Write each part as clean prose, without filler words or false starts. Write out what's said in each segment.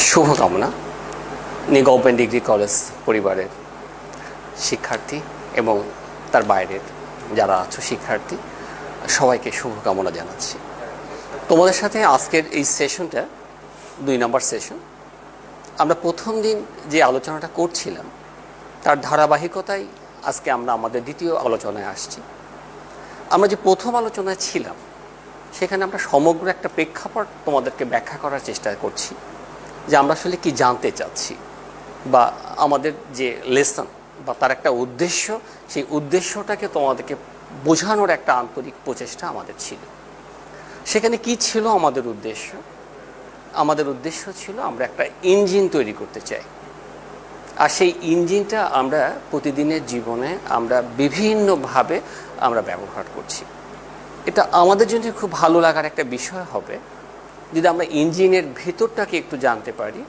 শুভকামনা new government degree college পরিবারের শিক্ষার্থী এবং তার বাইরের যারা আছো শিক্ষার্থী সবাইকে শুভকামনা জানাচ্ছি। তোমাদের সাথে আজকের এই সেশনটা 2 নম্বর সেশন। আমরা প্রথম দিন যে আলোচনাটা করছিলাম তার ধারাবাহিকতায় আজকে আমরা আমাদের দ্বিতীয় আলোচনায় আসছি। আমরা যে প্রথম আলোচনায় ছিলাম সেখানে আমরা সমগ্র একটা প্রেক্ষাপট তোমাদেরকে ব্যাখ্যা করার চেষ্টা করছি যে আমরা আসলে কি জানতে চাচ্ছি বা আমাদের যে লেসন বা তার একটা উদ্দেশ্য, সেই উদ্দেশ্যটাকে তোমাদেরকে বোঝানোর একটা আন্তরিক প্রচেষ্টা আমাদের ছিল। সেখানে কি ছিল আমাদের উদ্দেশ্য? আমাদের উদ্দেশ্য ছিল আমরা একটা ইঞ্জিন তৈরি করতে চাই, আর সেই ইঞ্জিনটা আমরা প্রতিদিনের জীবনে আমরা বিভিন্নভাবে আমরা ব্যবহার করছি। এটা আমাদের জন্য খুব ভালো লাগার একটা বিষয় হবে যদি আমরা ইঞ্জিনের ভেতরটাকে একটু জানতে পারি,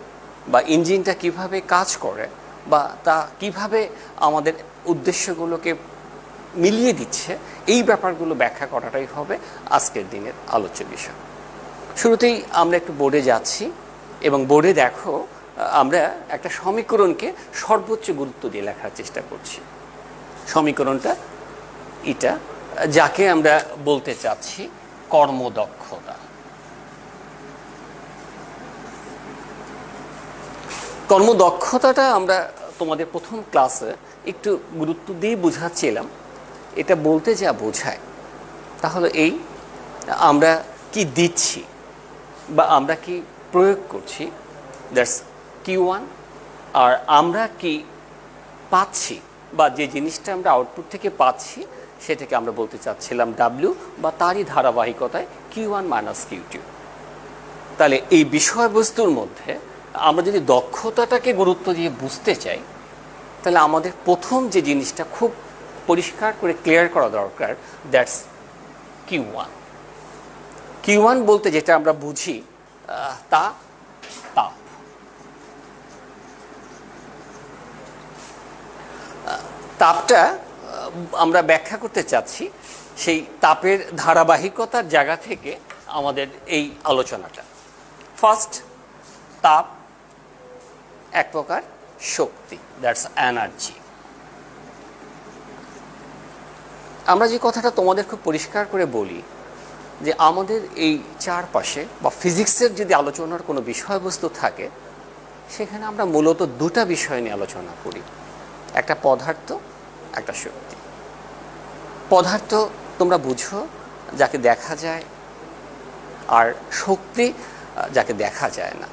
বা ইঞ্জিনটা কিভাবে কাজ করে বা তা কিভাবে আমাদের উদ্দেশ্যগুলোকে মিলিয়ে দিচ্ছে, এই ব্যাপারগুলো ব্যাখ্যা করাটাই হবে আজকের দিনের আলোচ্য বিষয়। শুরুতেই আমরা একটু বোর্ডে যাচ্ছি এবং বোর্ডে দেখো আমরা একটা সমীকরণকে সর্বোচ্চ গুরুত্ব দিয়ে লেখার চেষ্টা করছি। সমীকরণটা এটা, যাকে আমরা বলতে চাচ্ছি কর্মদক্ষতা। কর্মদক্ষতাটা আমরা তোমাদের প্রথম ক্লাসে একটু গুরুত্ব দিয়ে বোঝাচ্ছিলাম। এটা বলতে যা বোঝায় তাহলে এই আমরা কি দিচ্ছি বা আমরা কি প্রয়োগ করছি, দ্যাটস Q1, আর আমরা কি পাচ্ছি বা যে জিনিসটা আমরা আউটপুট থেকে পাচ্ছি সেটাকে আমরা বলতে চাচ্ছিলাম W, বা তারই ধারাবাহিকতায় Q1 - Q2। তাহলে এই বিষয়বস্তুর মধ্যে আমরা যদি দক্ষতাটাকে গুরুত্ব দিয়ে বুঝতে চাই তাহলে আমাদের প্রথম যে জিনিসটা খুব পরিষ্কার করে ক্লিয়ার করা দরকার, দ্যাটস Q1। Q1 বলতে যেটা আমরা বুঝি তা তাপ। তাপটা আমরা ব্যাখ্যা করতে চাচ্ছি সেই তাপের ধারাবাহিকতার জায়গা থেকে আমাদের এই আলোচনাটা। ফার্স্ট, তাপ এক প্রকার শক্তি, দ্যাটস এনার্জি। আমরা যে কথাটা তোমাদের খুব পরিষ্কার করে বলি যে আমাদের এই চারপাশে বা ফিজিক্সের যদি আলোচনার কোনো বিষয়বস্তু থাকে সেখানে আমরা মূলত দুটা বিষয় নিয়ে আলোচনা করি, একটা পদার্থ, একটা শক্তি। পদার্থ তোমরা বুঝো যাকে দেখা যায়, আর শক্তি যাকে দেখা যায় না।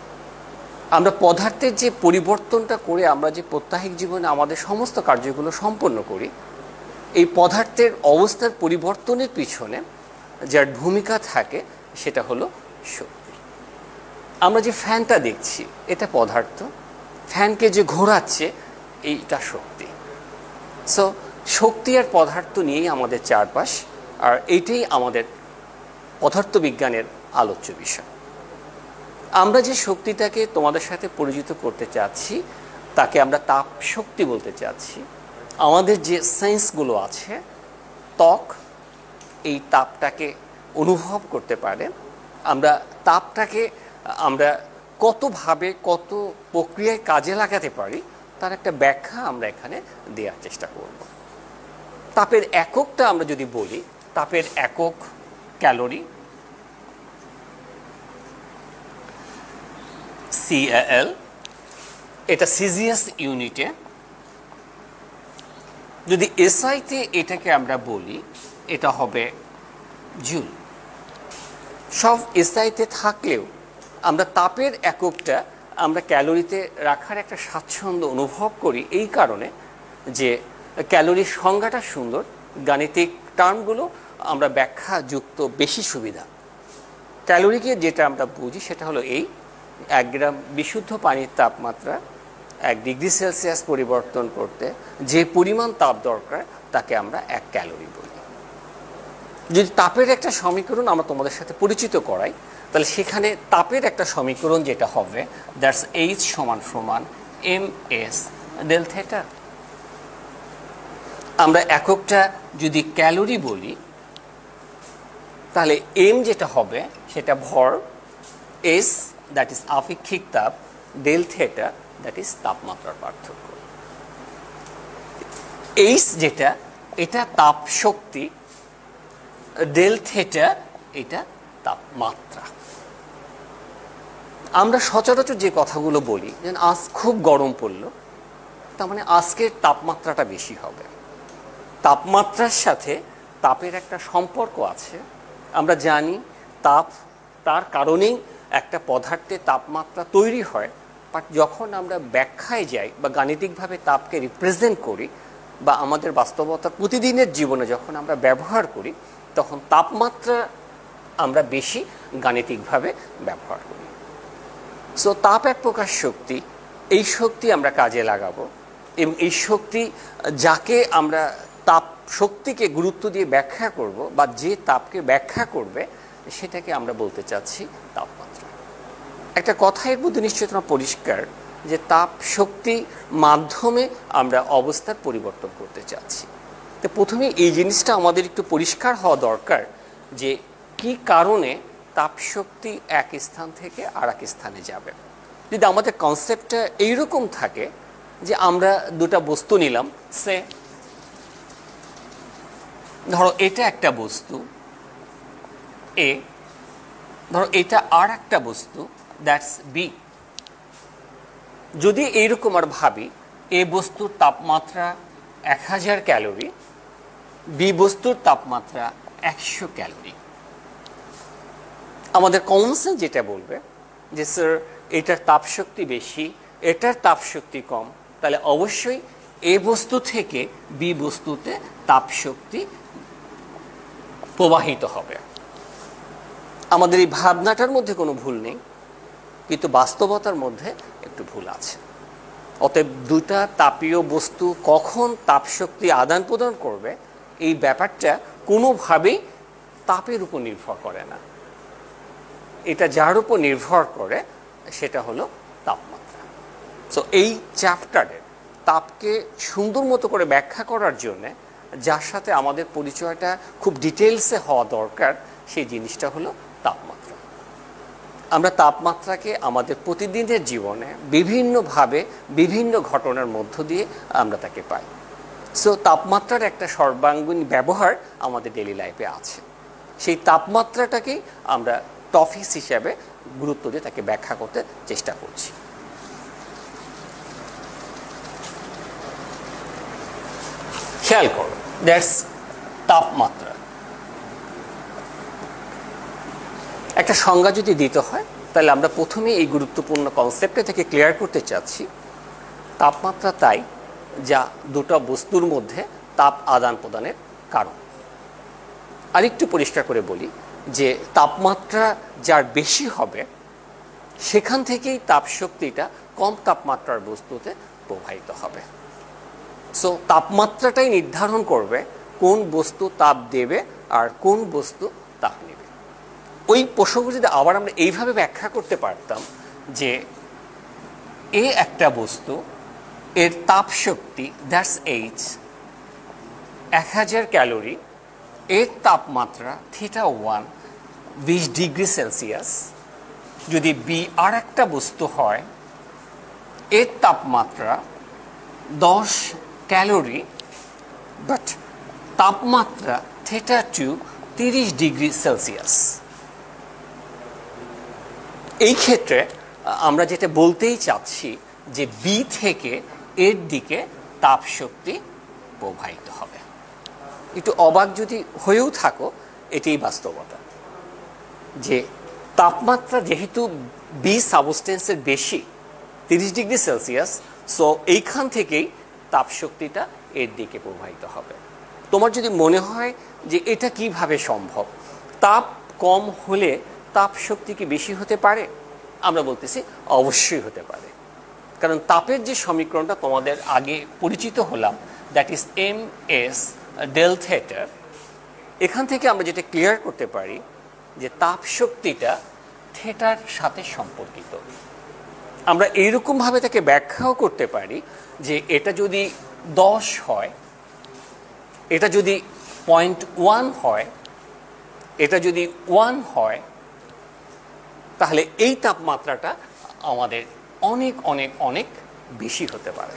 আমরা পদার্থের যে পরিবর্তনটা করে আমরা যে প্রত্যাহিক জীবনে আমাদের সমস্ত কার্যগুলো সম্পন্ন করি, এই পদার্থের অবস্থার পরিবর্তনের পিছনে যার ভূমিকা থাকে সেটা হলো শক্তি। আমরা যে ফ্যানটা দেখছি এটা পদার্থ, ফ্যানকে যে ঘোরাচ্ছে এইটা শক্তি। সো শক্তি আর পদার্থ নিয়েই আমাদের চারপাশ, আর এইটাই আমাদের পদার্থবিজ্ঞানের আলোচ্য বিষয়। আমরা যে শক্তিটাকে তোমাদের সাথে পরিচিত করতে চাচ্ছি তাকে আমরা তাপ শক্তি বলতে চাচ্ছি। আমাদের যে সেন্সগুলো আছে, ত্বক এই তাপটাকে অনুভব করতে পারে। আমরা তাপটাকে আমরা কতভাবে কত প্রক্রিয়ায় কাজে লাগাতে পারি তার একটা ব্যাখ্যা আমরা এখানে দেওয়ার চেষ্টা করব। তাপের এককটা আমরা যদি বলি, তাপের একক ক্যালোরি, CAL, এটা সিজিএস ইউনিটে। যদি এসআইতে এটাকে আমরা বলি এটা হবে জুল। সব এসআইতে থাকলেও আমরা তাপের এককটা আমরা ক্যালোরিতে রাখার একটা স্বাচ্ছন্দ্য অনুভব করি এই কারণে যে ক্যালোরির সংজ্ঞাটা সুন্দর, গাণিতিক টার্মগুলো আমরা ব্যাখ্যাযুক্ত, বেশি সুবিধা। ক্যালোরিকে যেটা আমরা বুঝি সেটা হলো এই 1 গ্রাম বিশুদ্ধ পানির তাপমাত্রা 1 ডিগ্রি সেলসিয়াস পরিবর্তন করতে যে পরিমাণ তাপ দরকার তাকে আমরা 1 ক্যালোরি বলি। যদি তাপের একটা সমীকরণ আমরা তোমাদের সাথে পরিচিত করাই তাহলে সেখানে তাপের একটা সমীকরণ যেটা হবে, that's H = ms del theta. আমরা এককটা যদি ক্যালোরি বলি তাহলে m যেটা হবে সেটা ভর, s দ্যাট ইজ আপেক্ষিক তাপ, ডেল থেটা, দ্যাট ইজ তাপমাত্রার পার্থক্য। এইচ যেটা, এটা তাপ শক্তি, ডেল থেটা এটা তাপমাত্রা। আমরা সচরাচর যে কথাগুলো বলি, যেন আজ খুব গরম পড়লো, তার মানে আজকের তাপমাত্রাটা বেশি হবে। তাপমাত্রার সাথে তাপের একটা সম্পর্ক আছে। আমরা জানি তাপ, তার কারণেই একটা পদার্থে তাপমাত্রা তৈরি হয়। বাট যখন আমরা ব্যাখ্যায় যাই বা গাণিতিকভাবে তাপকে রিপ্রেজেন্ট করি বা আমাদের বাস্তবতার প্রতিদিনের জীবনে যখন আমরা ব্যবহার করি, তখন তাপমাত্রা আমরা বেশি গাণিতিকভাবে ব্যবহার করি। সো তাপ এক প্রকার শক্তি, এই শক্তি আমরা কাজে লাগাবো এবং এই শক্তি যাকে আমরা তাপ শক্তিকে গুরুত্ব দিয়ে ব্যাখ্যা করব বা যে তাপকে ব্যাখ্যা করবে সেটাকে আমরা বলতে চাচ্ছি তাপমাত্রা। একটা কথা এর মধ্যে নিশ্চয়ই তোমার পরিষ্কার যে তাপ শক্তি মাধ্যমে আমরা অবস্থার পরিবর্তন করতে চাচ্ছি। তো প্রথমে এই জিনিসটা আমাদের একটু পরিষ্কার হওয়া দরকার যে কি কারণে তাপ শক্তি এক স্থান থেকে আর এক স্থানে যাবে। যদি আমাদের কনসেপ্টটা এইরকম থাকে যে আমরা দুটা বস্তু নিলাম, সে ধরো এটা একটা বস্তু এ, ধরো এটা আর একটা বস্তু দ্যাটস বি। যদি এইরকম আর ভাবি এ বস্তুর তাপমাত্রা 1000 ক্যালোরি, বি বস্তুর তাপমাত্রা 100 ক্যালোরি, আমাদের কমন সেন্স যেটা বলবে যে স্যার এটার তাপশক্তি বেশি, এটার তাপশক্তি কম, তাহলে অবশ্যই এ বস্তু থেকে বি বস্তুতে তাপশক্তি প্রবাহিত হবে। আমাদের এই ভাবনাটার মধ্যে কোনো ভুল নেই, কিন্তু বাস্তবতার মধ্যে একটু ভুল আছে। অতএব দুটা তাপীয় বস্তু কখন তাপশক্তি আদান প্রদান করবে এই ব্যাপারটা কোনোভাবেই তাপের উপর নির্ভর করে না। এটা যার উপর নির্ভর করে সেটা হলো তাপমাত্রা। সো এই চ্যাপ্টারে তাপকে সুন্দর মতো করে ব্যাখ্যা করার জন্যে যার সাথে আমাদের পরিচয়টা খুব ডিটেলসে হওয়া দরকার সেই জিনিসটা হলো তাপমাত্রা। আমরা তাপমাত্রাকে আমাদের প্রতিদিনের জীবনে বিভিন্নভাবে বিভিন্ন ঘটনার মধ্য দিয়ে আমরা তাকে পাই। সো তাপমাত্রার একটা সর্বাঙ্গীন ব্যবহার আমাদের ডেইলি লাইফে আছে। সেই তাপমাত্রাটাকেই আমরা টপিক হিসাবে গুরুত্ব দিয়ে তাকে ব্যাখ্যা করতে চেষ্টা করছি। খেয়াল করো, দ্যাটস তাপমাত্রা। একটা সংজ্ঞা যদি দিতে হয় তাহলে আমরা প্রথমে এই গুরুত্বপূর্ণ কনসেপ্টটা থেকে ক্লিয়ার করতে চাচ্ছি তাপমাত্রা তাই যা দুটো বস্তুর মধ্যে তাপ আদান প্রদানের কারণ। আরেকটু পরিষ্কার করে বলি যে তাপমাত্রা যার বেশি হবে সেখান থেকেই তাপশক্তিটা কম তাপমাত্রার বস্তুতে প্রবাহিত হবে। সো তাপমাত্রাটাই নির্ধারণ করবে কোন বস্তু তাপ দেবে আর কোন বস্তু তাপ নেবে। ওই প্রসঙ্গ যদি আবার আমরা এইভাবে ব্যাখ্যা করতে পারতাম যে এ একটা বস্তু, এর তাপ শক্তি দ্যাটস এইচ 1000 ক্যালোরি, এর তাপমাত্রা θ1 20 ডিগ্রি সেলসিয়াস। যদি বি আর একটা বস্তু হয়, এর তাপমাত্রা 10 ক্যালোরি, বাট তাপমাত্রা θ2 30 ডিগ্রি সেলসিয়াস। এই ক্ষেত্রে আমরা যেটা বলতেই চাচ্ছি যে বি থেকে এর দিকে তাপ শক্তি প্রবাহিত হবে। একটু অবাক যদি হয়েও থাকো, এটাই বাস্তবতা যে তাপমাত্রা যেহেতু বি সাবস্টেন্সের বেশি 30 ডিগ্রি সেলসিয়াস, সো এইখান থেকেই তাপ শক্তিটা এর দিকে প্রবাহিত হবে। তোমার যদি মনে হয় যে এটা কিভাবে সম্ভব, তাপ কম হলে তাপ শক্তি কি বেশি হতে পারে, আমরা বলতেছি অবশ্যই হতে পারে। কারণ তাপের যে সমীকরণটা তোমাদের আগে পরিচিত হলাম, that is M S del theta, এখান থেকে আমরা যেটা ক্লিয়ার করতে পারি যে তাপ শক্তিটা থেটার সাথে সম্পর্কিত। আমরা এইরকমভাবে তাকে ব্যাখ্যাও করতে পারি যে এটা যদি 10 হয়, এটা যদি 0.1 হয়, এটা যদি 1 হয়, তাহলে এই তাপমাত্রাটা আমাদের অনেক অনেক অনেক বেশি হতে পারে।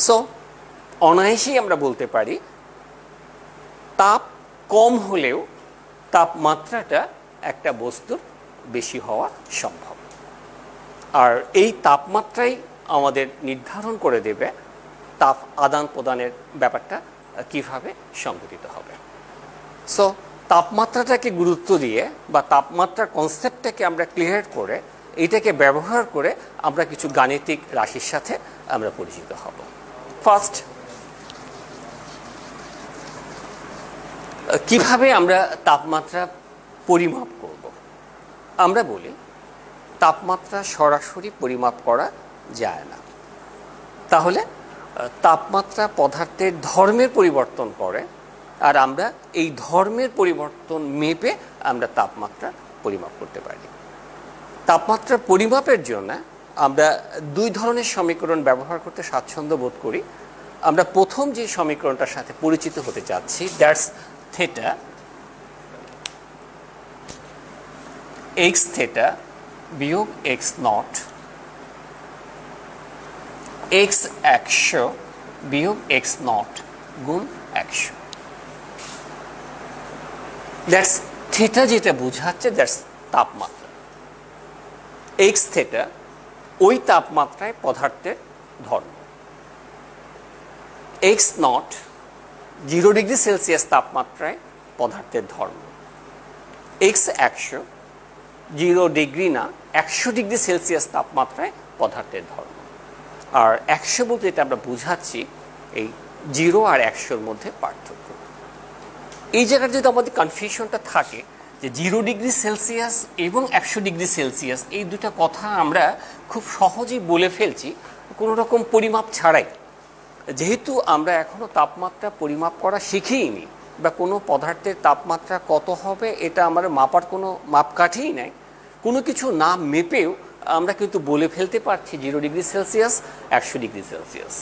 সো অনায়াসেই আমরা বলতে পারি তাপ কম হলেও তাপমাত্রাটা একটা বস্তুর বেশি হওয়া সম্ভব। আর এই তাপমাত্রাই আমাদের নির্ধারণ করে দেবে তাপ আদান প্রদানের ব্যাপারটা কিভাবে সংঘটিত হবে। সো তাপমাত্রাটাকে গুরুত্ব দিয়ে বা তাপমাত্রার কনসেপ্টটাকে আমরা ক্লিয়ার করে এইটাকে ব্যবহার করে আমরা কিছু গাণিতিক রাশির সাথে আমরা পরিচিত হব। ফার্স্ট, কিভাবে আমরা তাপমাত্রা পরিমাপ করব? আমরা বলি তাপমাত্রা সরাসরি পরিমাপ করা যায় না। তাহলে তাপমাত্রা পদার্থের ধর্মের পরিবর্তন করে, আর আমরা এই ধর্মের পরিবর্তন মেপে আমরা তাপমাত্রা পরিমাপ করতে পারি। তাপমাত্রা পরিমাপের জন্য আমরা দুই ধরনের সমীকরণ ব্যবহার করতে স্বাচ্ছন্দ্য বোধ করি। আমরা প্রথম যে সমীকরণটার সাথে পরিচিত হতে যাচ্ছি, দ্যাটস থিটা এক্স থিটা বিয়োগ এক্স নট এক্স 100 বিয়োগ এক্স নট গুণ 100। দ্যাটস থিটা যেটা বোঝাচ্ছে দ্যাটস তাপমাত্রা। এক্স থিটা ওই তাপমাত্রায় পদার্থের ধর্ম। এক্স নট 0 ডিগ্রি সেলসিয়াস তাপমাত্রায় পদার্থের ধর্ম। এক্স 100 0 ডিগ্রি না 100 ডিগ্রি সেলসিয়াস তাপমাত্রায় পদার্থের ধর্ম। আর 100 বলতে এটা আমরা বুঝাচ্ছি এই 0 আর 100-র মধ্যে পার্থক্য। এই জায়গায় যদি আমাদের কনফিউশনটা থাকে যে 0 ডিগ্রি সেলসিয়াস এবং 100 ডিগ্রি সেলসিয়াস এই দুটা কথা আমরা খুব সহজেই বলে ফেলছি কোনো রকম পরিমাপ ছাড়াই। যেহেতু আমরা এখনও তাপমাত্রা পরিমাপ করা শিখিনি বা কোনো পদার্থের তাপমাত্রা কত হবে এটা আমরা মাপার কোনো মাপকাঠিই নাই, কোনো কিছু না মেপেও আমরা কিন্তু বলে ফেলতে পারছি 0 ডিগ্রি সেলসিয়াস 100 ডিগ্রি সেলসিয়াস।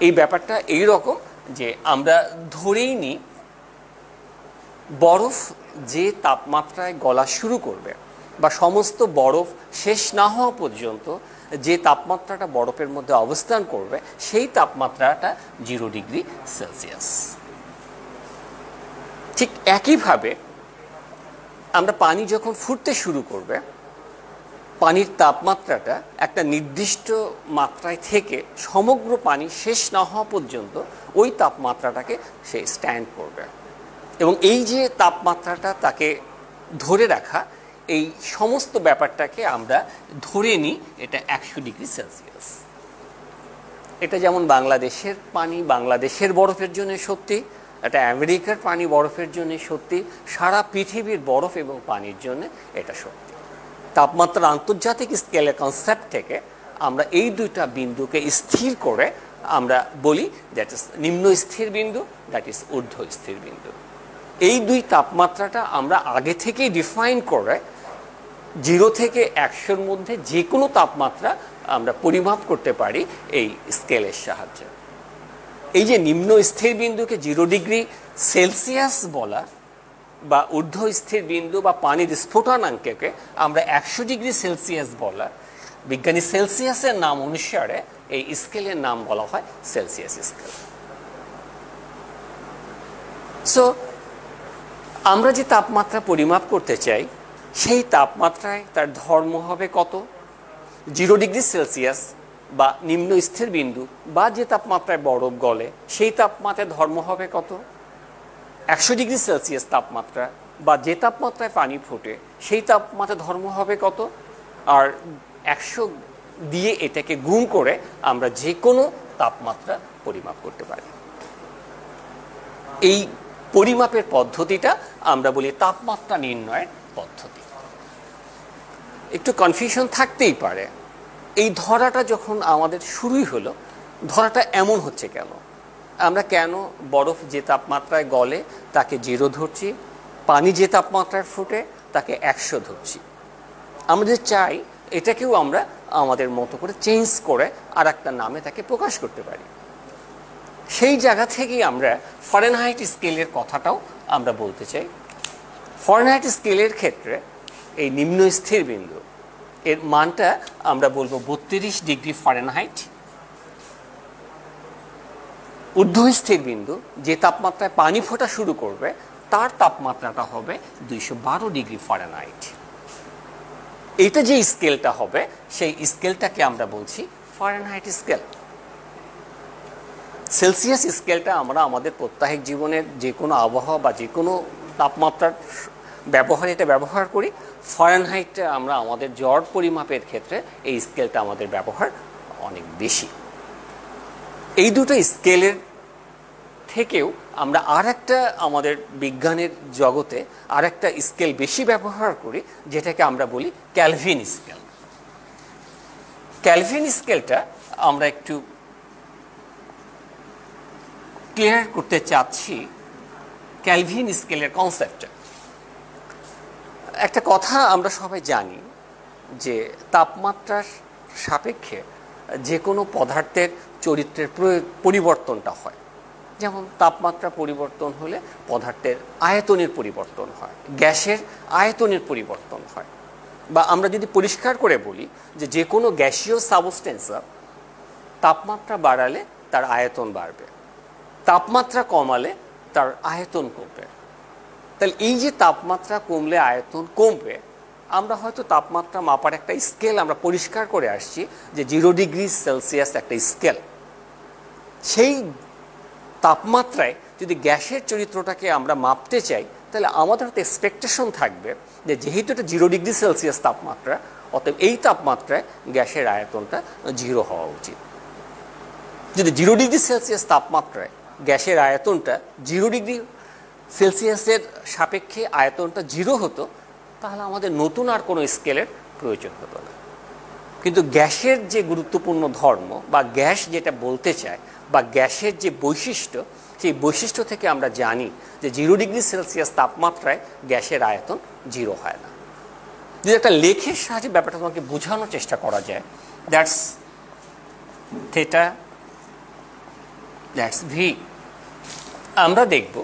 এই ব্যাপারটা এই রকম যে আমরা ধরেই নিই বরফ যে তাপমাত্রায় গলা শুরু করবে বা সমস্ত বরফ শেষ না হওয়া পর্যন্ত যে তাপমাত্রাটা বরফের মধ্যে অবস্থান করবে সেই তাপমাত্রাটা 0 ডিগ্রি সেলসিয়াস। ঠিক একইভাবে আমরা পানি যখন ফুটতে শুরু করবে পানির তাপমাত্রাটা একটা নির্দিষ্ট মাত্রায় থেকে সমগ্র পানি শেষ না হওয়া পর্যন্ত ওই তাপমাত্রাটাকে সে স্ট্যান্ড করবে, এবং এই যে তাপমাত্রাটা তাকে ধরে রাখা এই সমস্ত ব্যাপারটাকে আমরা ধরে নিই এটা 100 ডিগ্রি সেলসিয়াস। এটা যেমন বাংলাদেশের পানি বাংলাদেশের বরফের জন্য সত্যি, এটা আমেরিকার পানি বরফের জন্য সত্যি, সারা পৃথিবীর বরফ এবং পানির জন্য এটা সত্যি। তাপমাত্রা আন্তর্জাতিক স্কেলের কনসেপ্ট থেকে আমরা এই দুইটা বিন্দুকে স্থির করে আমরা বলি দ্যাট ইজ নিম্ন স্থির বিন্দু, দ্যাট ইজ ঊর্ধ্ব স্থির বিন্দু। এই দুই তাপমাত্রাটা আমরা আগে থেকেই ডিফাইন করে 0 থেকে 100-র মধ্যে যে কোনো তাপমাত্রা আমরা পরিমাপ করতে পারি এই স্কেলের সাহায্যে। এই যে নিম্ন স্থির বিন্দুকে 0 ডিগ্রি সেলসিয়াস বলা বা ঊর্ধ্ব স্থির বিন্দু বা পানির স্ফুটনাঙ্ককে আমরা 100 ডিগ্রি সেলসিয়াস বলা, বিজ্ঞানী সেলসিয়াসের নাম অনুসারে এই স্কেলের নাম বলা হয় সেলসিয়াস স্কেল। সো আমরা যে তাপমাত্রা পরিমাপ করতে চাই সেই তাপমাত্রায় তার ধর্ম হবে কত? 0 ডিগ্রি সেলসিয়াস বা নিম্ন স্থির বিন্দু বা যে তাপমাত্রায় বরফ গলে সেই তাপমাত্রায় ধর্ম হবে কত? 100 ডিগ্রি সেলসিয়াস তাপমাত্রা বা যে তাপমাত্রায় পানি ফোটে সেই তাপমাত্রায় ধর্ম হবে কত? আর 100 দিয়ে এটাকে গুণ করে আমরা যে কোনো তাপমাত্রা পরিমাপ করতে পারি। এই পরিমাপের পদ্ধতিটা আমরা বলি তাপমাত্রা নির্ণয়ের পদ্ধতি। একটু কনফিউশন থাকতেই পারে, এই ধরাটা যখন আমাদের শুরুই হলো ধরাটা এমন হচ্ছে কেন? আমরা কেন বরফ যে তাপমাত্রায় গলে তাকে 0 ধরছি, পানি যে তাপমাত্রায় ফুটে তাকে 100 ধরছি? আমরা চাই এটাকেও আমরা আমাদের মতো করে চেঞ্জ করে আর একটা নামে তাকে প্রকাশ করতে পারি। সেই জায়গা থেকেই আমরা ফারেনহাইট স্কেলের কথাটাও আমরা বলতে চাই। ফারেনহাইট স্কেলের ক্ষেত্রে এই নিম্ন স্থির বিন্দু এর মানটা আমরা বলবো 32 ডিগ্রি ফারেনহাইট। ঊর্ধ্বস্থির বিন্দু যে তাপমাত্রায় পানি ফোটা শুরু করবে তার তাপমাত্রাটা হবে 212 ডিগ্রি ফারেনহাইট। এটা যে স্কেলটা হবে সেই স্কেলটাকে আমরা বলছি ফারেনহাইট স্কেল। সেলসিয়াস স্কেলটা আমরা আমাদের প্রত্যাহিক জীবনের যে কোনো আবহাওয়া বা যে কোনো তাপমাত্রার ব্যবহারে এটা ব্যবহার করি। ফারেনহাইটটা আমরা আমাদের জ্বর পরিমাপের ক্ষেত্রে এই স্কেলটা আমাদের ব্যবহার অনেক বেশি। এই দুটো স্কেলের থেকেও আমরা আর একটা আমাদের বিজ্ঞানের জগতে আর একটা স্কেল বেশি ব্যবহার করি, যেটাকে আমরা বলি ক্যালভিন স্কেল। ক্যালভিন স্কেলটা আমরা একটু ক্লিয়ার করতে চাচ্ছি। ক্যালভিন স্কেলের কনসেপ্টটা একটা কথা আমরা সবাই জানি যে তাপমাত্রার সাপেক্ষে যে কোনো পদার্থের চরিত্রের পরিবর্তনটা হয়। যেমন তাপমাত্রা পরিবর্তন হলে পদার্থের আয়তনের পরিবর্তন হয়, গ্যাসের আয়তনের পরিবর্তন হয়। বা আমরা যদি পরিষ্কার করে বলি যে কোনো গ্যাসীয় সাবস্টেন্সের তাপমাত্রা বাড়ালে তার আয়তন বাড়বে, তাপমাত্রা কমালে তার আয়তন কমবে। তাহলে এই যে তাপমাত্রা কমলে আয়তন কমবে, আমরা হয়তো তাপমাত্রা মাপার একটা স্কেল আমরা পরিষ্কার করে আসছি যে 0 ডিগ্রি সেলসিয়াস একটা স্কেল। সেই তাপমাত্রায় যদি গ্যাসের চরিত্রটাকে আমরা মাপতে চাই তাহলে আমাদের হয়তো এক্সপেকটেশন থাকবে যে যেহেতু এটা 0 ডিগ্রি সেলসিয়াস তাপমাত্রা, অতএব এই তাপমাত্রায় গ্যাসের আয়তনটা 0 হওয়া উচিত। যদি 0 ডিগ্রি সেলসিয়াস তাপমাত্রায় গ্যাসের আয়তনটা 0 ডিগ্রি সেলসিয়াসের সাপেক্ষে আয়তনটা 0 হতো, তাহলে আমাদের নতুন আর কোনো স্কেলের প্রয়োজন হতো না। কিন্তু গ্যাসের যে গুরুত্বপূর্ণ ধর্ম বা গ্যাস যেটা বলতে চায় বা গ্যাসের যে বৈশিষ্ট্য, সেই বৈশিষ্ট্য থেকে আমরা জানি যে 0 ডিগ্রি সেলসিয়াস তাপমাত্রায় গ্যাসের আয়তন 0 হয় না। যদি একটা লেখের সাহায্যে ব্যাপারটা তোমাকে বোঝানোর চেষ্টা করা যায়, দ্যাটস থিটা, দ্যাটস ভি। আমরা দেখব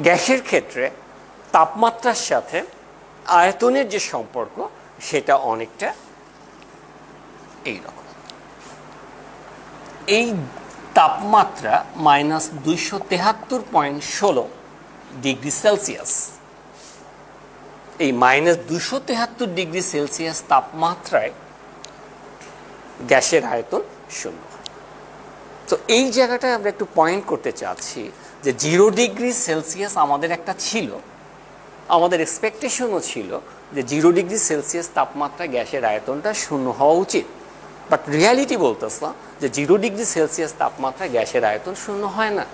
গ্যাসের ক্ষেত্রে তাপমাত্রার সাথে আয়তনের যে সম্পর্ক সেটা অনেকটা এইরকম। এই তাপমাত্রা -273.16 ডিগ্রি সেলসিয়াস, এই -273 ডিগ্রি সেলসিয়াস তাপমাত্রায় গ্যাসের আয়তন 0 হয়। তো এই জায়গাটায় আমরা একটু পয়েন্ট করতে চাচ্ছি যে 0 ডিগ্রি সেলসিয়াস আমাদের একটা ছিল, আমাদের এক্সপেকটেশনও ছিল যে 0 ডিগ্রি সেলসিয়াস তাপমাত্রায় গ্যাসের আয়তনটা 0 হওয়া উচিত। বাট রিয়ালিটি বলতেছে যে 0 ডিগ্রি সেলসিয়াস তাপমাত্রায় গ্যাসের আয়তন 0 হয় না।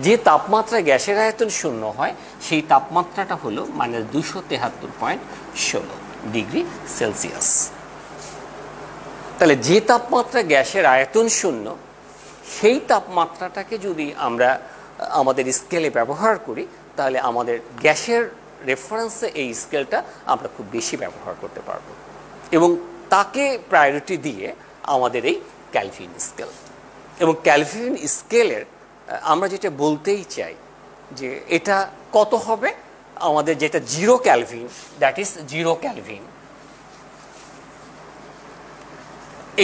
যে তাপমাত্রায় গ্যাসের আয়তন 0 হয় সেই তাপমাত্রাটা হলো -273.16 ডিগ্রি সেলসিয়াস। তাহলে যে তাপমাত্রা গ্যাসের আয়তন 0, সেই তাপমাত্রাটাকে যদি আমরা আমাদের স্কেলে ব্যবহার করি তাহলে আমাদের গ্যাসের রেফারেন্সে এই স্কেলটা আমরা খুব বেশি ব্যবহার করতে পারব এবং তাকে প্রায়োরিটি দিয়ে আমাদের এই ক্যালভিন স্কেল। এবং ক্যালভিন স্কেলের আমরা যেটা বলতেই চাই যে এটা কত হবে, আমাদের যেটা 0 ক্যালভিন, দ্যাট ইজ 0 ক্যালভিন,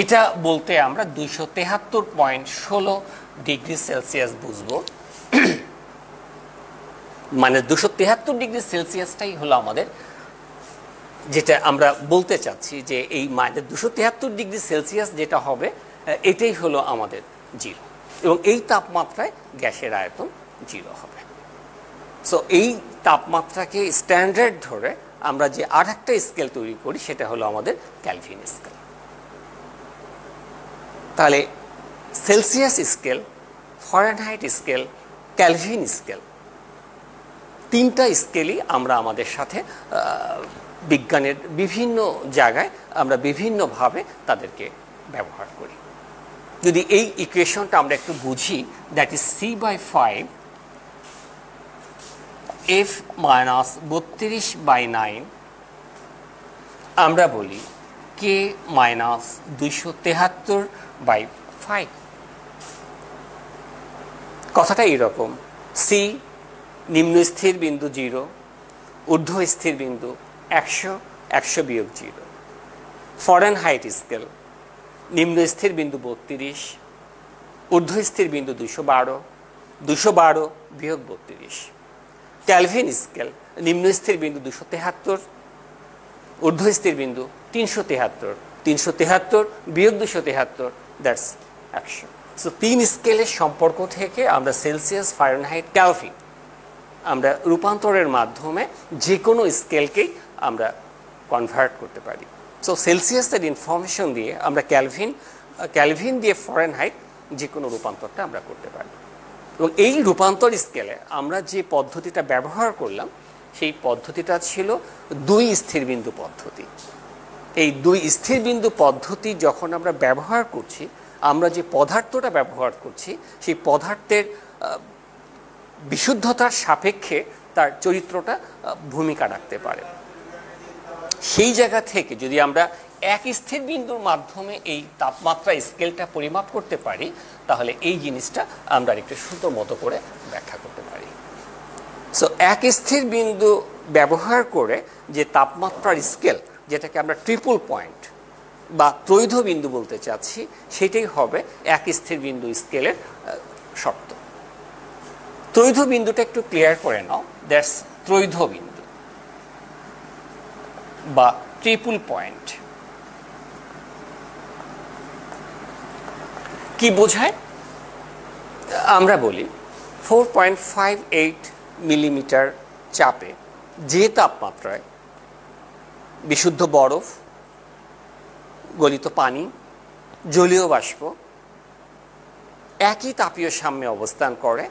এটা বলতে আমরা 273.16 ডিগ্রি সেলসিয়াস বুঝবো। মানে 273 ডিগ্রি সেলসিয়াসটাই হলো আমাদের, যেটা আমরা বলতে চাচ্ছি যে এই -273 ডিগ্রি সেলসিয়াস যেটা হবে এটাই হলো আমাদের 0 এবং এই তাপমাত্রায় গ্যাসের আয়তন 0 হবে। সো এই তাপমাত্রাকে স্ট্যান্ডার্ড ধরে আমরা যে আর একটা স্কেল তৈরি করি সেটা হলো আমাদের ক্যালভিন স্কেল। তাহলে Celsius scale, Fahrenheit scale, Kelvin scale, তিনটা স্কেলই আমরা আমাদের সাথে বিজ্ঞানের বিভিন্ন জায়গায় আমরা বিভিন্নভাবে তাদেরকে ব্যবহার করি। যদি এই ইকুয়েশনটা আমরা একটু বুঝি, দ্যাট ইজ C/5 F - 32/9, আমরা বলি K - 273/5। কথাটা এইরকম, সি নিম্ন স্থির বিন্দু 0, ঊর্ধ্ব স্থির বিন্দু 100, 100 - 0, ফরেনহাইট স্কেল, নিম্ন স্থির বিন্দু 32, ঊর্ধ্ব স্থির বিন্দু 212, 212 বিয়োগ 32। ক্যালভিন স্কেল, নিম্ন স্থির বিন্দু 273, ঊর্ধ্ব স্থির বিন্দু 373, 373 বিয়োগ 273, দ্যাটস 100। সো 3 স্কেলের সম্পর্ক থেকে আমরা সেলসিয়াস, ফারেনহাইট, ক্যালভিন আমরা রূপান্তরের মাধ্যমে যে কোনো স্কেলকেই আমরা কনভার্ট করতে পারি। সো সেলসিয়াসের ইনফরমেশন দিয়ে আমরা ক্যালভিন দিয়ে ফরেনহাইট যে কোনো রূপান্তরটা আমরা করতে পারি। এবং এই রূপান্তর স্কেলে আমরা যে পদ্ধতিটা ব্যবহার করলাম সেই পদ্ধতিটা ছিল 2 স্থিরবিন্দু পদ্ধতি। এই 2 স্থিরবিন্দু পদ্ধতি যখন আমরা ব্যবহার করছি, আমরা যে পদার্থটা ব্যবহার করছি সেই পদার্থের বিশুদ্ধতার সাপেক্ষে তার চরিত্রটা ভূমিকা রাখতে পারে। সেই জায়গা থেকে যদি আমরা এক স্থির বিন্দুর মাধ্যমে এই তাপমাত্রা স্কেলটা পরিমাপ করতে পারি, তাহলে এই জিনিসটা আমরা একটু সুন্দর মতো করে ব্যাখ্যা করতে পারি। সো এক স্থির বিন্দু ব্যবহার করে যে তাপমাত্রার স্কেল, যেটাকে আমরা ট্রিপল পয়েন্ট বা ত্রৈধ বিন্দু বলতে চাচ্ছি, সেটাই হবে এক স্থির বিন্দু স্কেলের শর্ত। ত্রৈধ বিন্দুটা একটু ক্লিয়ার করে নাও। দ্যাটস ত্রৈধ বিন্দু বা ট্রিপল পয়েন্ট। কি বোঝায়? আমরা বলি 4.58 মিলিমিটার চাপে যে তাপমাত্রায় বিশুদ্ধ বরফ, গলিত পানি, জলীয় বাষ্প একই তাপীয় সাম্যে অবস্থান করে,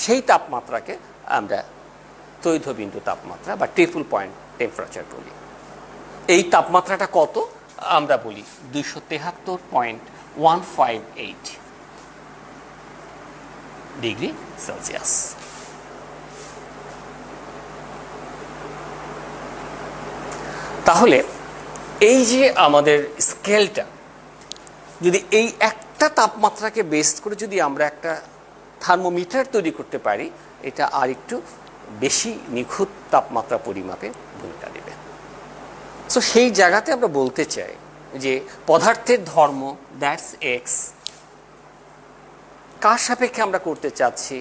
সেই তাপমাত্রাকে আমরা ত্রৈধ বিন্দু তাপমাত্রা বা ট্রিপল পয়েন্ট টেম্পারেচার বলি। এই তাপমাত্রাটা কত? আমরা বলি 273.158 ডিগ্রি সেলসিয়াস। তাহলে এই যে আমাদের স্কেলটা, যদি এই একটা তাপমাত্রাকে বেস করে যদি আমরা একটা থার্মোমিটার তৈরি করতে পারি, এটা আর একটু বেশি নিখুঁত তাপমাত্রা পরিমাপে ভূমিকা দেবে। সো সেই জায়গাতে আমরা বলতে চাই যে পদার্থের ধর্ম, দ্যাটস এক্স, কার সাপেক্ষে আমরা করতে চাচ্ছি?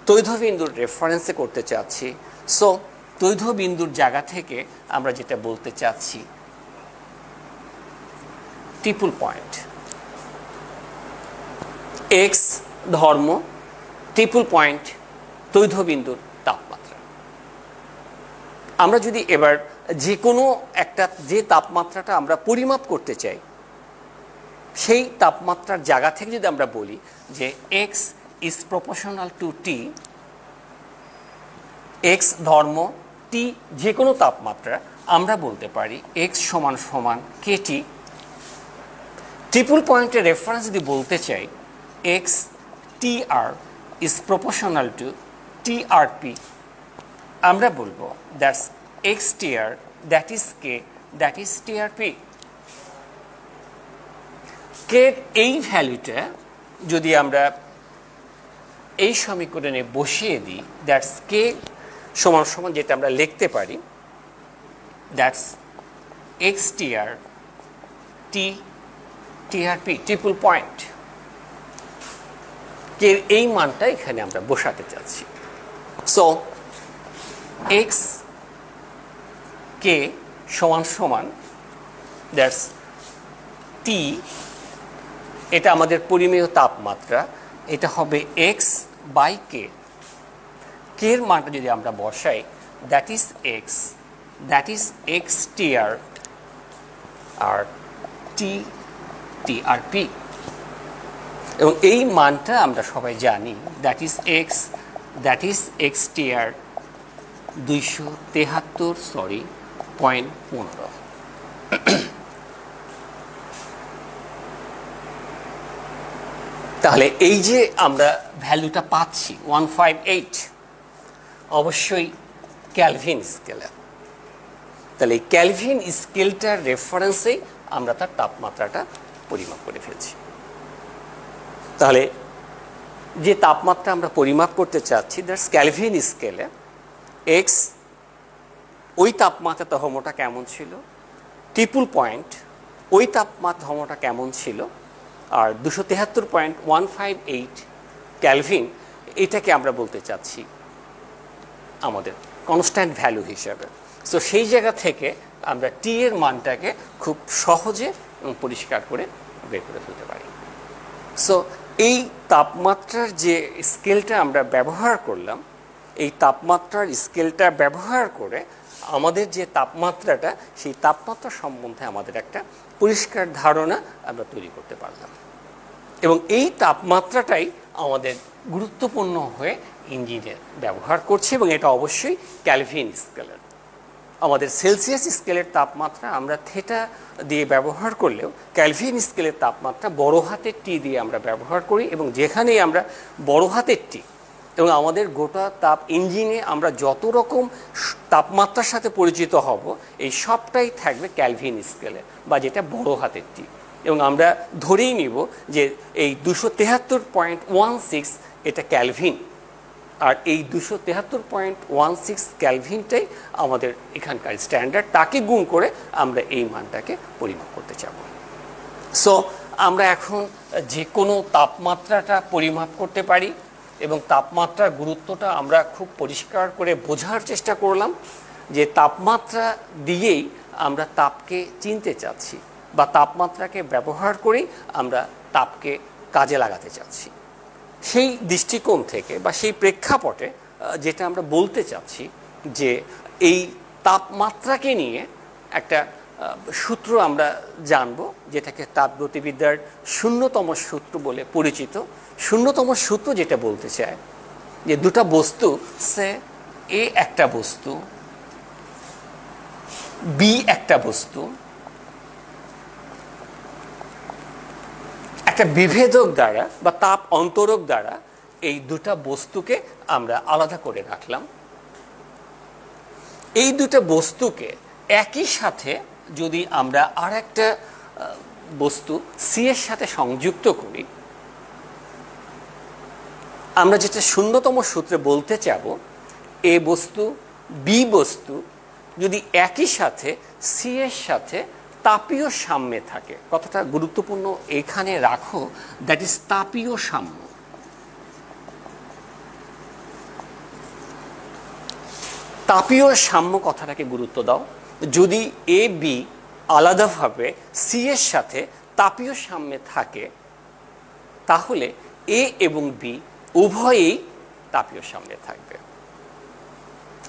ত্রৈধ বিন্দুর রেফারেন্সে করতে চাচ্ছি। সো ত্রৈধ বিন্দুর জায়গা থেকে আমরা যেটা বলতে চাচ্ছি ট্রিপল পয়েন্ট, এক্স ধর্ম, ট্রিপল পয়েন্ট, ত্রৈধ বিন্দুর তাপমাত্রা। আমরা যদি এবার যে কোনো একটা যে তাপমাত্রাটা আমরা পরিমাপ করতে চাই, সেই তাপমাত্রার জায়গা থেকে যদি আমরা বলি যে x is proportional to T, x ধর্ম, টি যে কোনো তাপমাত্রা, আমরা বলতে পারি এক্স সমান সমান কেটি। ট্রিপল পয়েন্টের রেফারেন্স যদি বলতে চাই, X T R is proportional to T R P, আমরা বলবো that's X T R, that is K, that is T R P. K এই ভ্যালুটা যদি আমরা এই সমীকরণে বসিয়ে দিই, দ্যাটস কে সমান সমান যেটা আমরা লিখতে পারি, that's X T R T T R P, triple point. K এই মানটা এখানে আমরা বসাতে চাচ্ছি। সো এক্স কে সমান সমান দ্যাটস টি, এটা আমাদের পরিমেয় তাপমাত্রা, এটা হবে এক্স বাই কে। কে এর মানটা যদি আমরা বসাই, that is X, that is X T R R T T R P. এবং এই মানটা আমরা সবাই জানি, that is X, that is X T R 273.15। তাহলে এই যে আমরা ভ্যালুটা পাচ্ছি 158, অবশ্যই ক্যালভিন স্কেলে। তাহলে এই ক্যালভিন স্কেলটার রেফারেন্সেই আমরা তার তাপমাত্রাটা পরিমাপ করে ফেলছি। তাহলে যে তাপমাত্রা আমরা পরিমাপ করতে চাচ্ছি, দ্যাটস ক্যালভিন স্কেলে এক্স, ওই তাপমাত্রা ধর্মটা কেমন ছিল? ট্রিপল পয়েন্ট ওই তাপমাত্রা ধর্মটা কেমন ছিল, আর 273.158 ক্যালভিন এটাকে আমরা বলতে চাচ্ছি আমাদের কনস্ট্যান্ট ভ্যালু হিসাবে। সো সেই জায়গা থেকে আমরা টি এর মানটাকে খুব সহজে এবং পরিষ্কার করে বের করে ফেলতে পারি। সো এই তাপমাত্রার যে স্কেলটা আমরা ব্যবহার করলাম, এই তাপমাত্রার স্কেলটা ব্যবহার করে আমাদের যে তাপমাত্রাটা, সেই তাপমাত্রা সম্বন্ধে আমাদের একটা পরিষ্কার ধারণা আমরা তৈরি করতে পারলাম। এবং এই তাপমাত্রাটাই আমাদের গুরুত্বপূর্ণ হয়ে ইঞ্জিনে ব্যবহার করছে, এবং এটা অবশ্যই ক্যালভিন স্কেলের। আমাদের সেলসিয়াস স্কেলের তাপমাত্রা আমরা থেটা দিয়ে ব্যবহার করলেও ক্যালভিন স্কেলের তাপমাত্রা বড় হাতের টি দিয়ে আমরা ব্যবহার করি, এবং যেখানেই আমরা বড় হাতের টি এবং আমাদের গোটা তাপ ইঞ্জিনে আমরা যত রকম তাপমাত্রার সাথে পরিচিত হব, এই সবটাই থাকবে ক্যালভিন স্কেলে বা যেটা বড় হাতের টি। এবং আমরা ধরেই নিব যে এই 273.16 এটা ক্যালভিন, আর এই 273.16 ক্যালভিনটাই আমাদের এখানকার স্ট্যান্ডার্ড। তাকে গুণ করে আমরা এই মানটাকে পরিমাপ করতে চাব। সো আমরা এখন যে কোনো তাপমাত্রাটা পরিমাপ করতে পারি, এবং তাপমাত্রার গুরুত্বটা আমরা খুব পরিষ্কার করে বোঝার চেষ্টা করলাম যে তাপমাত্রা দিয়েই আমরা তাপকে চিনতে চাচ্ছি, বা তাপমাত্রাকে ব্যবহার করেই আমরা তাপকে কাজে লাগাতে চাচ্ছি। সেই দৃষ্টিকোণ থেকে বা সেই প্রেক্ষাপটে যেটা আমরা বলতে চাচ্ছি যে এই তাপমাত্রাকে নিয়ে একটা সূত্র আমরা জানব, যেটাকে তাপগতিবিদ্যার শূন্যতম সূত্র বলে পরিচিত। শূন্যতম সূত্র যেটা বলতে চায় যে দুটা বস্তু, সে এ একটা বস্তু, বি একটা বস্তু, একটা বিভেদক দ্বারা বা তাপ অন্তরক দ্বারা এই দুটা বস্তুকে আমরা আলাদা করে রাখলাম। এই দুটা বস্তুকে একই সাথে যদি আমরা আর একটা বস্তু সি এর সাথে সংযুক্ত করি, আমরা যেটা শূন্যতম সূত্রে বলতে চাব, এ বস্তু বি বস্তু যদি একই সাথে সি এর সাথে তাপীয় সাম্যে থাকে। কথাটা গুরুত্বপূর্ণ এখানে রাখো, দ্যাট ইজ তাপীয় সাম্য। তাপীয় সাম্য কথাটাকে গুরুত্ব দাও। যদি এ বি আলাদাভাবে সি এর সাথে তাপীয় সাম্যে থাকে, তাহলে এ এবং বি উভয়েই তাপীয় সাম্যে থাকবে,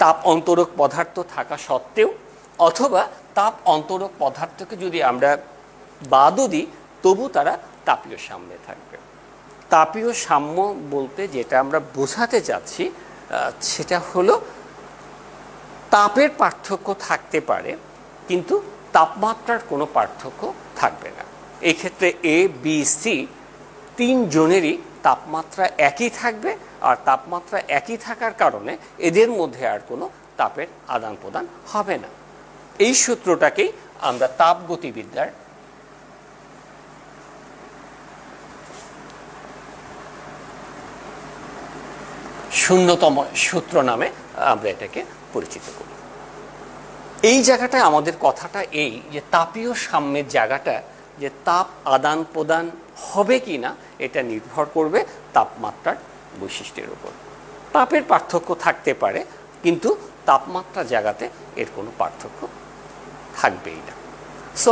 তাপ অন্তরক পদার্থ থাকা সত্ত্বেও। অথবা তাপ অন্তরক পদার্থকে যদি আমরা বাদও দিই, তবু তারা তাপীয় সাম্যে থাকবে। তাপীয় সাম্য বলতে যেটা আমরা বোঝাতে চাচ্ছি সেটা হলো তাপের পার্থক্য থাকতে পারে, কিন্তু তাপমাত্রার কোনো পার্থক্য থাকবে না। এই ক্ষেত্রে এ বি সি তিনজনেরই তাপমাত্রা একই থাকবে, আর তাপমাত্রা একই থাকার কারণে এদের মধ্যে আর কোনো তাপের আদান প্রদান হবে না। এই সূত্রটাকেই আমরা তাপগতিবিদ্যার শূন্যতম সূত্র নামে আমরা এটাকে পরিচিত করি। এই জায়গাটায় আমাদের কথাটা এই যে তাপীয় সাম্যের জায়গাটা, যে তাপ আদান প্রদান হবে কি না এটা নির্ভর করবে তাপমাত্রার বৈশিষ্ট্যের উপর। তাপের পার্থক্য থাকতে পারে, কিন্তু তাপমাত্রা জায়গাতে এর কোনো পার্থক্য থাকবেই না। সো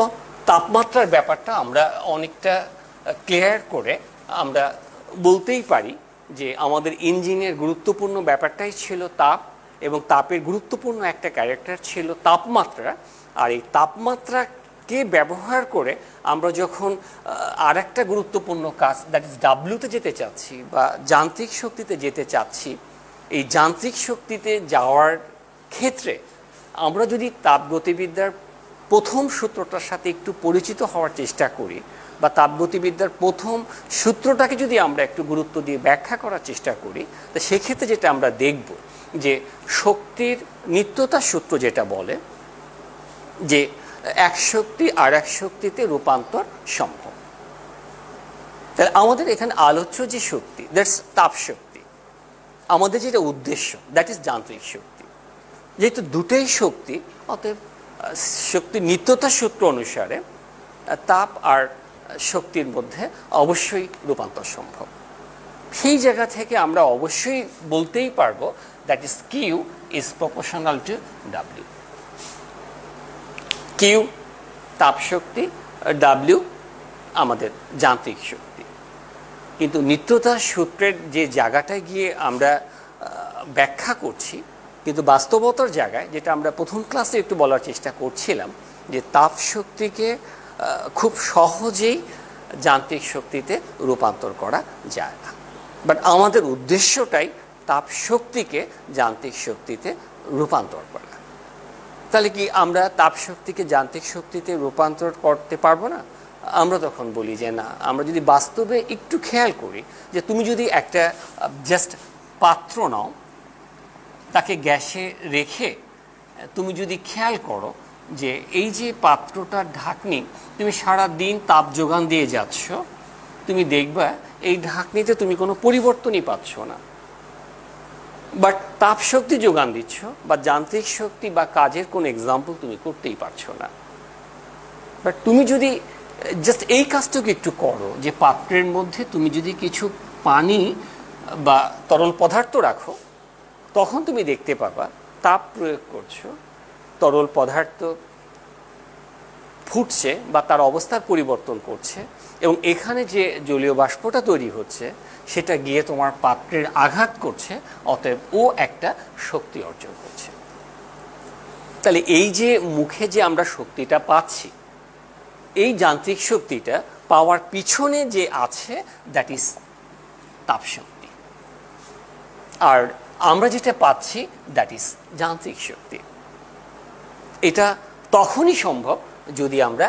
তাপমাত্রার ব্যাপারটা আমরা অনেকটা ক্লিয়ার করে আমরা বলতেই পারি যে আমাদের ইঞ্জিনের গুরুত্বপূর্ণ ব্যাপারটাই ছিল তাপ, এবং তাপের গুরুত্বপূর্ণ একটা ক্যারেক্টার ছিল তাপমাত্রা। আর এই তাপমাত্রাকে ব্যবহার করে আমরা যখন আর একটা গুরুত্বপূর্ণ কাজ, দ্যাট ইজ ডাব্লিউতে যেতে চাচ্ছি বা যান্ত্রিক শক্তিতে যেতে চাচ্ছি, এই যান্ত্রিক শক্তিতে যাওয়ার ক্ষেত্রে আমরা যদি তাপগতিবিদ্যার প্রথম সূত্রটার সাথে একটু পরিচিত হওয়ার চেষ্টা করি, বা তাপগতিবিদ্যার প্রথম সূত্রটাকে যদি আমরা একটু গুরুত্ব দিয়ে ব্যাখ্যা করার চেষ্টা করি, তো সেক্ষেত্রে যেটা আমরা দেখব যে শক্তির নিত্যতা সূত্র যেটা বলে যে এক শক্তি আর এক শক্তিতে রূপান্তর সম্ভব। তাহলে আমাদের এখানে আলোচ্য যে শক্তি, দ্যাটস তাপ শক্তি। আমাদের যেটা উদ্দেশ্য, দ্যাট ইজ যান্ত্রিক শক্তি। যেহেতু দুটোই শক্তি, অতএব শক্তির নিত্যতা সূত্র অনুসারে তাপ আর শক্তির মধ্যে অবশ্যই রূপান্তর সম্ভব। সেই জায়গা থেকে আমরা অবশ্যই বলতেই পারবো that is Q is proportional to W. Q তাপ শক্তি, ডাব্লিউ আমাদের যান্ত্রিক শক্তি। কিন্তু নিত্যতা সূত্রের যে জায়গাটায় গিয়ে আমরা ব্যাখ্যা করছি, কিন্তু বাস্তবতার জায়গায় যেটা আমরা প্রথম ক্লাসে একটু বলার চেষ্টা করছিলাম, যে তাপ শক্তিকে খুব সহজেই যান্ত্রিক শক্তিতে রূপান্তর করা যায় না। বাট আমাদের উদ্দেশ্যটাই তাপ শক্তিকে যান্ত্রিক শক্তিতে রূপান্তর করা। তাহলে কি আমরা তাপ শক্তিকে যান্ত্রিক শক্তিতে রূপান্তর করতে পারবো না? আমরা তখন বলি যে না, আমরা যদি বাস্তবে একটু খেয়াল করি, যে তুমি যদি একটা জাস্ট পাত্র নাও, তাকে গ্যাসে রেখে তুমি যদি খেয়াল করো যে এই যে পাত্রটার ঢাকনি তুমি সারা দিন তাপ যোগান দিয়ে যাচ্ছ, তুমি দেখবা এই ঢাকনিতে তুমি কোনো পরিবর্তনই পাচ্ছ না। বাট তাপ শক্তি যোগান দিচ্ছ বা যান্ত্রিক শক্তি বা কাজের কোনো এক্সাম্পল তুমি করতেই পারছো না। বাট তুমি যদি জাস্ট এই কাজটুকু একটু করো, যে পাত্রের মধ্যে তুমি যদি কিছু পানি বা তরল পদার্থ রাখো, তখন তুমি দেখতে পাবা তাপ প্রয়োগ করছো, তরল পদার্থ ফুটছে বা তার অবস্থার পরিবর্তন করছে, এবং এখানে যে জলীয় বাষ্পটা তৈরি হচ্ছে সেটা গিয়ে তোমার পাত্রের আঘাত করছে, অতএব ও একটা শক্তি অর্জন করছে। তাহলে এই যে মুখে যে আমরা শক্তিটা পাচ্ছি, এই যান্ত্রিক শক্তিটা পাওয়ার পিছনে যে আছে দ্যাট ইজ তাপ শক্তি, আর আমরা যেটা পাচ্ছি দ্যাট ইজ যান্ত্রিক শক্তি। এটা তখনই সম্ভব যদি আমরা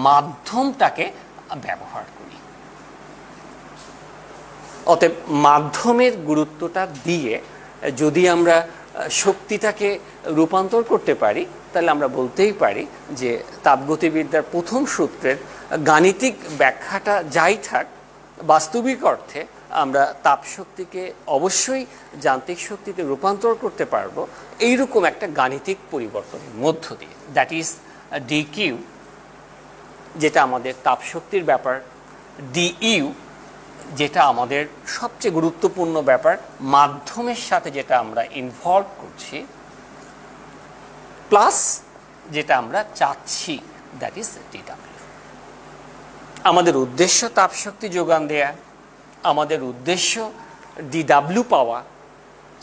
মাধ্যমটাকে ব্যবহার করি। অতএব মাধ্যমের গুরুত্বটা দিয়ে যদি আমরা শক্তিটাকে রূপান্তর করতে পারি, তাহলে আমরা বলতেই পারি যে তাপগতিবিদ্যার প্রথম সূত্রের গাণিতিক ব্যাখ্যাটা যাই থাক, বাস্তবিক অর্থে আমরা তাপ শক্তিকে অবশ্যই যান্ত্রিক শক্তিতে রূপান্তর করতে পারবো এইরকম একটা গাণিতিক পরিবর্তনের মধ্য দিয়ে। দ্যাট ইজ ডি কিউ, যেটা আমাদের তাপ শক্তির ব্যাপার, ডি ইউ যেটা আমাদের সবচেয়ে গুরুত্বপূর্ণ ব্যাপার, মাধ্যমের সাথে যেটা আমরা ইনভলভ করছি, প্লাস যেটা আমরা চাচ্ছি দ্যাট ইজ ডি ডাব্লিউ। আমাদের উদ্দেশ্য তাপ শক্তি যোগান দেয়া, আমাদের উদ্দেশ্য ডি ডাব্লিউ পাওয়া,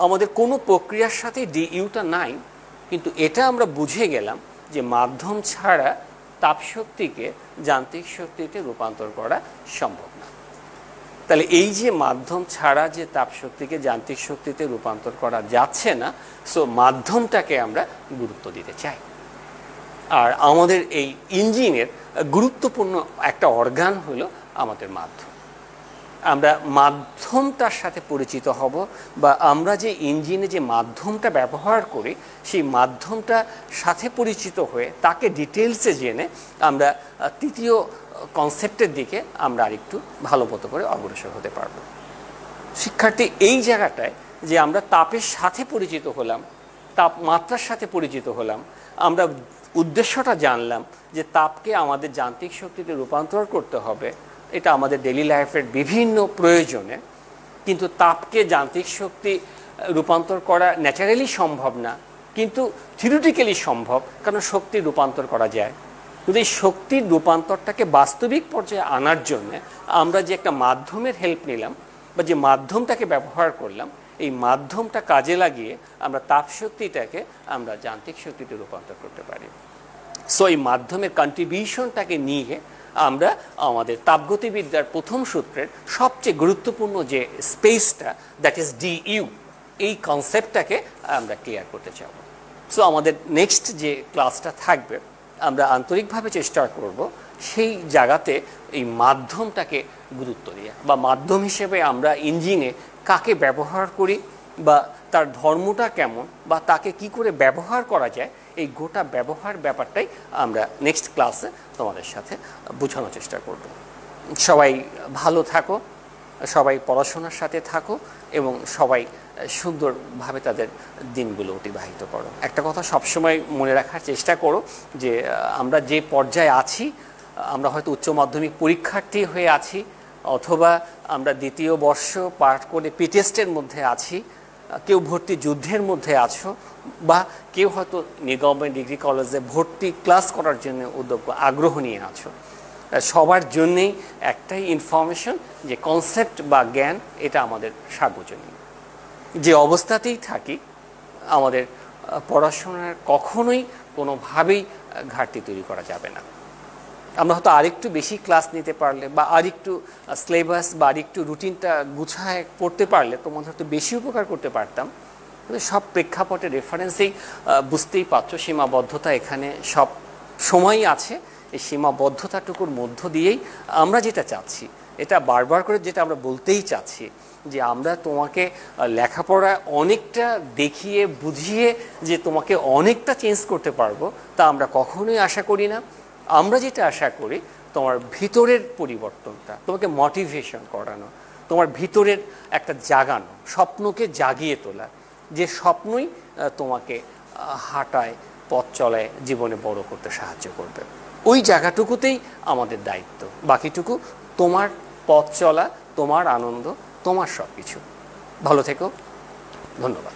আমাদের কোনো প্রক্রিয়ার সাথে ডি ইউটা নাই, কিন্তু এটা আমরা বুঝে গেলাম যে মাধ্যম ছাড়া তাপ শক্তিকে যান্ত্রিক শক্তিতে রূপান্তর করা সম্ভব না। তাহলে এই যে মাধ্যম ছাড়া যে তাপ শক্তিকে যান্ত্রিক শক্তিতে রূপান্তর করা যাচ্ছে না, সো মাধ্যমটাকে আমরা গুরুত্ব দিতে চাই। আর আমাদের এই ইঞ্জিনের গুরুত্বপূর্ণ একটা অর্গান হলো আমাদের মাধ্যম। আমরা মাধ্যমটার সাথে পরিচিত হব, বা আমরা যে ইঞ্জিনে যে মাধ্যমটা ব্যবহার করি সেই মাধ্যমটা সাথে পরিচিত হয়ে তাকে ডিটেলসে জেনে আমরা তৃতীয় কনসেপ্টের দিকে আমরা আরেকটু ভালো মতো করে অগ্রসর হতে পারব। শিক্ষার্থী, এই জায়গাটায় যে আমরা তাপের সাথে পরিচিত হলাম, তাপমাত্রার সাথে পরিচিত হলাম, আমরা উদ্দেশ্যটা জানলাম যে তাপকে আমাদের যান্ত্রিক শক্তিতে রূপান্তর করতে হবে, এটা আমাদের ডেইলি লাইফের বিভিন্ন প্রয়োজনে। কিন্তু তাপকে যান্ত্রিক শক্তি রূপান্তর করা ন্যাচারালি সম্ভব না, কিন্তু থিওরিটিক্যালি সম্ভব, কারণ শক্তির রূপান্তর করা যায়। কিন্তু এই শক্তির রূপান্তরটাকে বাস্তবিক পর্যায়ে আনার জন্য আমরা যে একটা মাধ্যমের হেল্প নিলাম বা যে মাধ্যমটাকে ব্যবহার করলাম, এই মাধ্যমটা কাজে লাগিয়ে আমরা তাপ শক্তিটাকে আমরা যান্ত্রিক শক্তিতে রূপান্তর করতে পারি। সো এই মাধ্যমের কন্ট্রিবিউশনটাকে নিয়ে আমরা আমাদের তাপগতিবিদ্যার প্রথম সূত্রের সবচেয়ে গুরুত্বপূর্ণ যে স্পেসটা দ্যাট ইজ ডি ইউ, এই কনসেপ্টটাকে আমরা ক্লিয়ার করতে চাব। সো আমাদের নেক্সট যে ক্লাসটা থাকবে, আমরা আন্তরিকভাবে চেষ্টা করব সেই জায়গাতে এই মাধ্যমটাকে গুরুত্ব দিয়ে, বা মাধ্যম হিসেবে আমরা ইঞ্জিনে কাকে ব্যবহার করি বা তার ধর্মটা কেমন বা তাকে কি করে ব্যবহার করা যায়, এই গোটা ব্যবহার ব্যাপারটাই আমরা নেক্সট ক্লাসে তোমাদের সাথে বোঝানোর চেষ্টা করব। সবাই ভালো থাকো, সবাই পড়াশোনার সাথে থাকো এবং সবাই সুন্দরভাবে তাদের দিনগুলো অতিবাহিত করো। একটা কথা সবসময় মনে রাখার চেষ্টা করো যে আমরা যে পর্যায়ে আছি, আমরা হয়তো উচ্চ মাধ্যমিক পরীক্ষার্থী হয়ে আছি, অথবা আমরা দ্বিতীয় বর্ষ পাঠ করে পিটেস্টের মধ্যে আছি, কেউ ভর্তি যুদ্ধের মধ্যে আছো, বা কেউ হয়তো গভর্নমেন্ট ডিগ্রি কলেজে ভর্তি ক্লাস করার জন্য উদ্যোগ আগ্রহ নিয়ে আছো। সবার জন্যেই একটাই ইনফরমেশন যে কনসেপ্ট বা জ্ঞান এটা আমাদের সার্বজনীন। যে অবস্থাতেই থাকি আমাদের পড়াশোনার কখনোই কোনোভাবেই ঘাটতি তৈরি করা যাবে না। আমরা হয়তো আরেকটু বেশি ক্লাস নিতে পারলে বা আরেকটু সিলেবাস বা আরেকটু রুটিনটা গুছায় পড়তে পারলে তোমাদের হয়তো বেশি উপকার করতে পারতাম। কিন্তু সব প্রেক্ষাপটে রেফারেন্সেই বুঝতেই পারছো সীমাবদ্ধতা এখানে সব সময়ই আছে। এই সীমাবদ্ধতাটুকুর মধ্য দিয়েই আমরা যেটা চাচ্ছি, এটা বারবার করে যেটা আমরা বলতেই চাচ্ছি, যে আমরা তোমাকে লেখাপড়া অনেকটা দেখিয়ে বুঝিয়ে যে তোমাকে অনেকটা চেঞ্জ করতে পারবো তা আমরা কখনোই আশা করি না। আমরা যেটা আশা করি তোমার ভিতরের পরিবর্তনটা, তোমাকে মোটিভেশন করানো, তোমার ভিতরের একটা জাগানো, স্বপ্নকে জাগিয়ে তোলা, যে স্বপ্নই তোমাকে হাঁটায় পথ চলায় জীবনে বড় করতে সাহায্য করবে। ওই জায়গাটুকুতেই আমাদের দায়িত্ব, বাকিটুকু তোমার পথ চলা, তোমার আনন্দ, তোমার সব কিছু। ভালো থেকো, ধন্যবাদ।